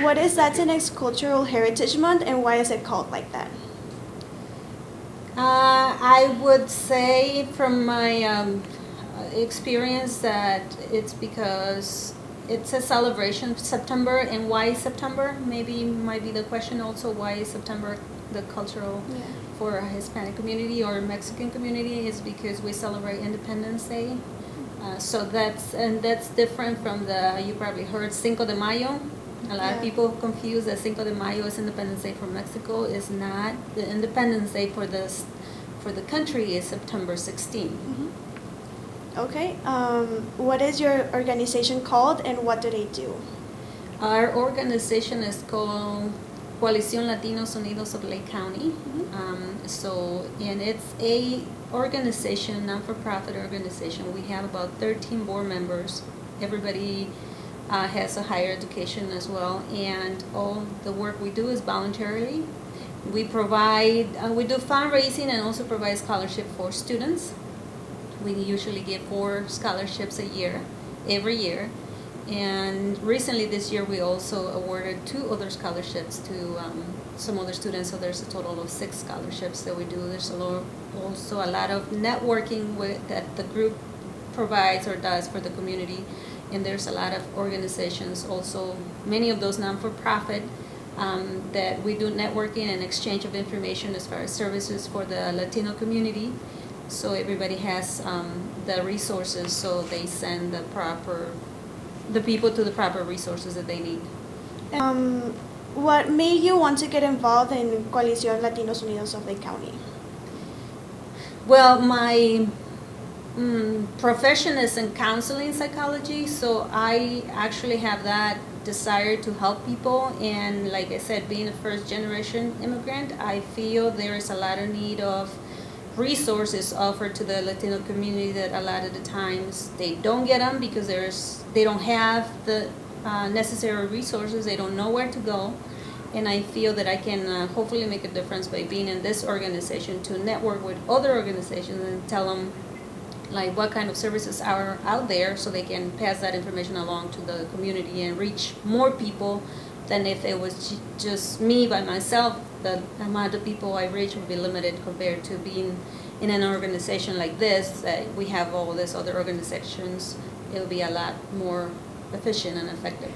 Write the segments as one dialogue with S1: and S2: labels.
S1: What is Latinx Cultural Heritage Month and why is it called like that?
S2: I would say from my experience that it's because it's a celebration of September. And why September? Maybe might be the question also, why is September the cultural
S1: Yeah.
S2: for a Hispanic community or Mexican community is because we celebrate Independence Day. So that's different from the, you probably heard, Cinco de Mayo. A lot of
S1: Yeah.
S2: people confuse that Cinco de Mayo is Independence Day for Mexico. It's not. The Independence Day for the country is September 16th.
S1: Okay. What is your organization called and what do they do?
S2: Our organization is called Coalición Latinos Unidos of Lake County. And it's a organization, non-for-profit organization. We have about 13 board members. Everybody has a higher education as well, and all the work we do is voluntarily. We provide, we do fundraising and also provide scholarship for students. We usually give 4 scholarships a year, every year. And recently this year we also awarded 2 other scholarships to some other students, so there's a total of 6 scholarships that we do. There's also a lot of networking that the group provides or does for the community. And there's a lot of organizations also, many of those non-for-profit, that we do networking and exchange of information as far as services for the Latino community. So everybody has the resources, so they send the people to the proper resources that they need.
S1: What made you want to get involved in Coalición Latinos Unidos of Lake County?
S2: Well, my profession is in counseling psychology, so I actually have that desire to help people. And like I said, being a first generation immigrant, I feel there is a lot of need of resources offered to the Latino community that a lot of the times they don't get them because they don't have the necessary resources, they don't know where to go. And I feel that I can hopefully make a difference by being in this organization to network with other organizations and tell them like what kind of services are out there so they can pass that information along to the community and reach more people than if it was just me by myself. The amount of people I reach would be limited compared to being in an organization like this, that we have all these other organizations. It will be a lot more efficient and effective.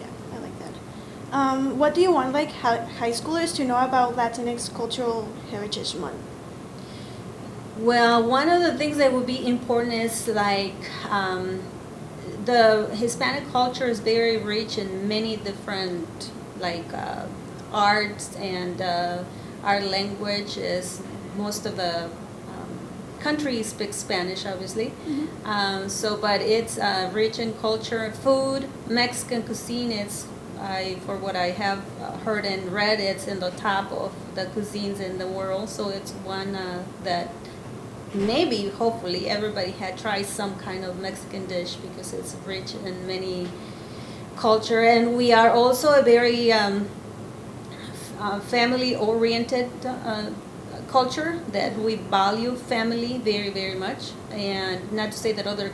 S1: Yeah, I like that. What do you want like high schoolers to know about Latinx Cultural Heritage Month?
S2: Well, one of the things that would be important is like the Hispanic culture is very rich in many different like arts, and our language is, most of the country speaks Spanish, obviously. But it's rich in culture, food, Mexican cuisine. It's for what I have heard and read, it's in the top of the cuisines in the world. So it's one that maybe, hopefully, everybody had tried some kind of Mexican dish because it's rich in many culture. And we are also a very family-oriented culture, that we value family very, very much. And not to say that other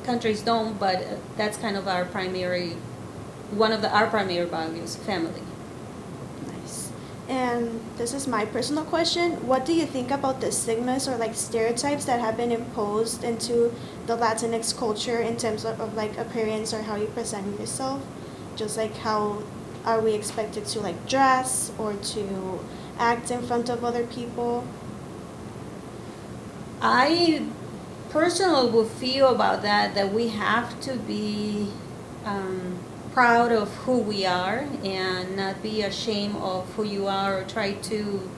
S2: countries don't, but that's kind of our primary, our primary values, family.
S1: Nice. And this is my personal question. What do you think about the stigmas or like stereotypes that have been imposed into the Latinx culture in terms of like appearance or how you present yourself? Just like how are we expected to like dress or to act in front of other people?
S2: I personally would feel about that we have to be proud of who we are and not be ashamed of who you are or try to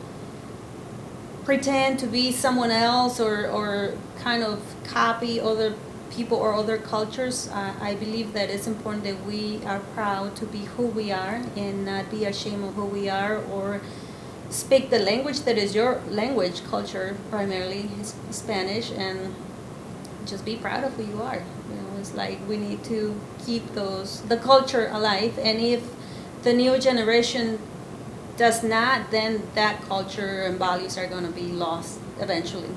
S2: pretend to be someone else or kind of copy other people or other cultures. I believe that it's important that we are proud to be who we are and not be ashamed of who we are, or speak the language that is your language, culture primarily is Spanish, and just be proud of who you are. It's like we need to keep the culture alive, and if the new generation does not, then that culture and values are going to be lost eventually.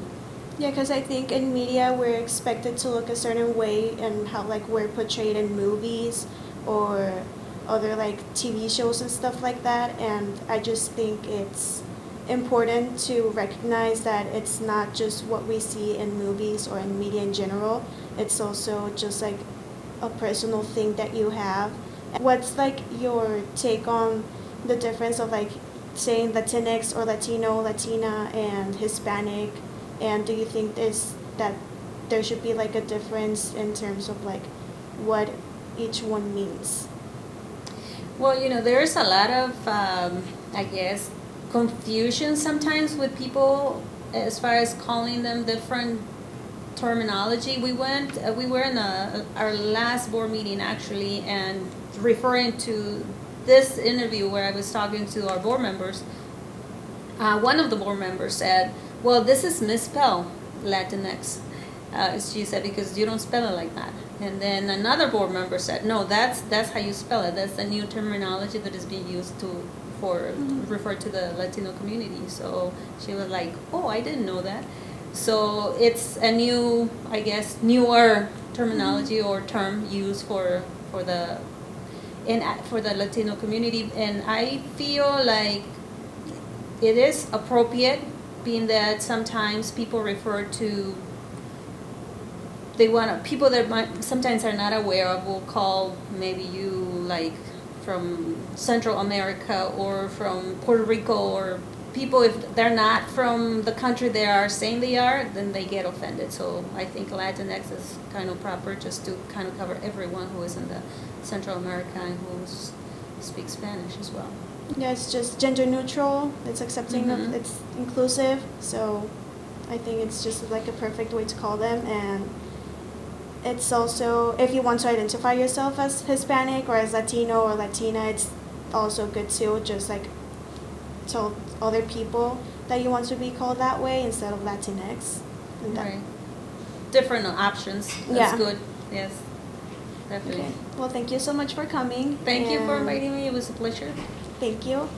S1: Yeah, because I think in media we're expected to look a certain way and how like we're portrayed in movies or other like TV shows and stuff like that. And I just think it's important to recognize that it's not just what we see in movies or in media in general. It's also just like a personal thing that you have. What's like your take on the difference of like saying Latinx or Latino, Latina, and Hispanic? And do you think that there should be like a difference in terms of like what each one means?
S2: Well, there's a lot of, I guess, confusion sometimes with people as far as calling them different terminology. We were in our last board meeting actually, and referring to this interview where I was talking to our board members. One of the board members said, "Well, this is misspelled Latinx." She said, "Because you don't spell it like that." And then another board member said, "No, that's how you spell it. That's the new terminology that is being used for refer to the Latino community." So she was like, "Oh, I didn't know that." So it's a new, I guess, newer terminology or term used for the Latino community, and I feel like it is appropriate, being that sometimes people refer to people that might sometimes are not aware of will call maybe you like from Central America or from Puerto Rico, or people, if they're not from the country they are saying they are, then they get offended. So I think Latinx is kind of proper just to kind of cover everyone who is in the Central America and who speaks Spanish as well.
S1: Yeah, it's just gender neutral. It's accepting of, it's inclusive. So I think it's just like a perfect way to call them. And it's also, if you want to identify yourself as Hispanic or as Latino or Latina, it's also good too. Just like tell other people that you want to be called that way instead of Latinx. And
S2: Right. Different options. That's good. Yes. Definitely.
S1: Okay. Well, thank you so much for coming.
S2: Thank you for
S1: and
S2: inviting me. It was a pleasure.
S1: Thank you.